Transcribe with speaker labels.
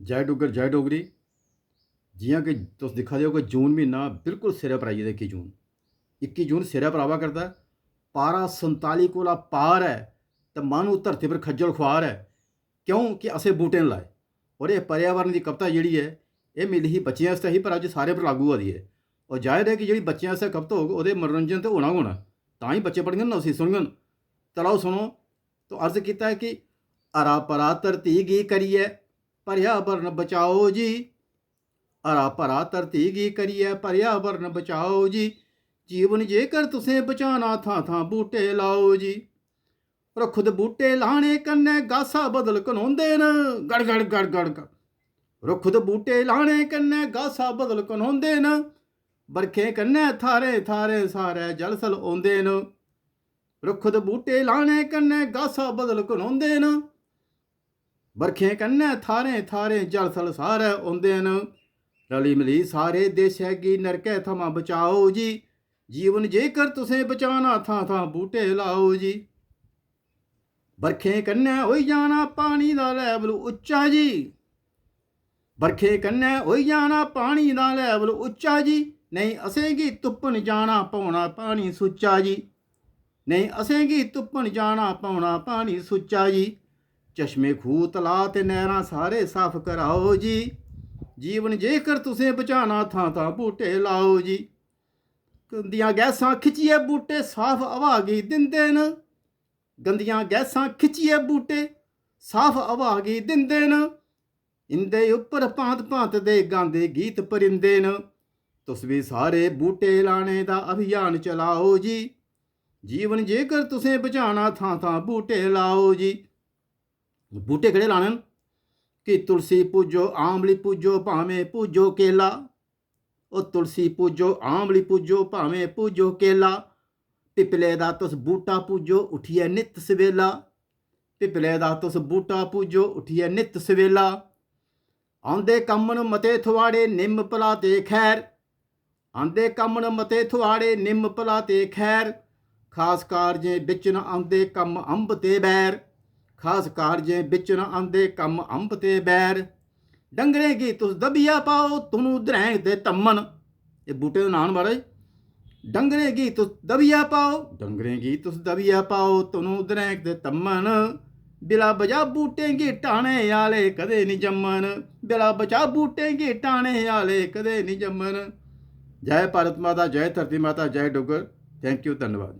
Speaker 1: जय डुग्गर जय डोगरी। जियां कि तुस दिक्खा दे हो कि जून म्हीना बिल्कुल सिरै पर आई गेदा। 21 जून सिरै पर आवा करदा। पारा 47 कोला पार है तो माह्नू धरती पर खज्जल खुआर है, क्यों कि असें बूटे न लाए। और ये पर्यावरण की कविता जी है ये मिली ही बच्चों आस्तै ही, पर अज सारे पर लागू होआ दी है। और जाहिर है कि जी बच्चों आस्तै कविता होग वो मनोरंजन तो होना गै होना, तां ही बच्चे पढ़ङन ना उसी सुनङन। चलो सुनो। तो अर्ज किया है कि हरा भरा धरती गी करिए पर्यावरण बचाओ जी, हरा भरा धरती गी करिए पर्यावरण बचाओ जी, जीवन जेकर तुसें बचाना थां थां बूटे लाओ जी। पर खुद बूटे लाने कन्नै गासा बदल कनोंदे न, गड़ गड़ गड़ गड़ गड़। रुख खुद बूटे लाने कन्नै गासा बदल कनोंदे न, बरखें कन्नै थारे थारे सारे जल सल औंदे न। रुख खुद बूटे लाने कन्नै गासा बदल कनोंदे न, बरखें कन्नै थारे थारे जल थल सारे औंदे न। रली मिली सारे देशै गी नरकै थमां बचाओ जी, जीवन जेकर तुसें बचाना थां थां बूटे लाओ जी। बरखें कन्नै होई जाना पानी दा लैवल उच्चा जी, बरखें कन्नै होई जाना पानी दा लैवल उच्चा जी, नेईं असेंगी धुप्पन जाना पौना पानी सुच्चा जी, नेईं असेंगी धुप्पन जाना पौना पानी सुच्चा जी। चश्मे खूह तलाऽ ते नैह्रां सारे साफ कराओ जी, जीवन जेकर तुसें बचाना थां थां बूटे लाओ जी। गंदियां गैसां खिच्चियै बूटे साफ हवा गी दिंदे न, गंदियां गैसां खिच्चियै बूटे साफ हवा गी दिंदे न, इंदे उप्पर भांत भांत दे गांदे गीत परिंदे न। तुस भी सारे बूटे लाने दा अभियान चलाओ जी, जीवन जेकर तुसें बचाना थां थां बूटे लाओ जी। बूटे केह्ड़े लाने न कि तुलसी पूजो आमली पूजो भावें पूजो केला, ओ तुलसी पूजो आमली पूजो भावें पूजो केला। पिपले दा तुस बूटा पूजो उठियै नित सवेला, पिपले दा तुस बूटा पूजो उठियै नित सवेला। आंदे कम्मन मते थुआड़े निम्म भला ते खैर, आंदे कम्मन मते थुआड़े निम्म भला ते खैर। खास कारजें बिच न आंदे कम्म अंब ते बैर, खास कारजें बिच न आंदे कम्म अंब ते बैर। डंगरें गी तुस दबिया पाओ तुनू दरैंग दे तम्मन, ये बूटे दे नां न महाराज। डंगरें गी तुस दबिया पाओ, डंगरें गी तुस दबिया पाओ तुनू दरैंग दे तम्मन। बिला बजा बूटें गी ढाने आह्ले कदें नी जम्मन, बिला बजा बूटें गी ढाने आह्ले कदें नी जम्मन। जय भारत माता, जय धरती माता, जय डुग्गर। थैंक यू, धन्यवाद।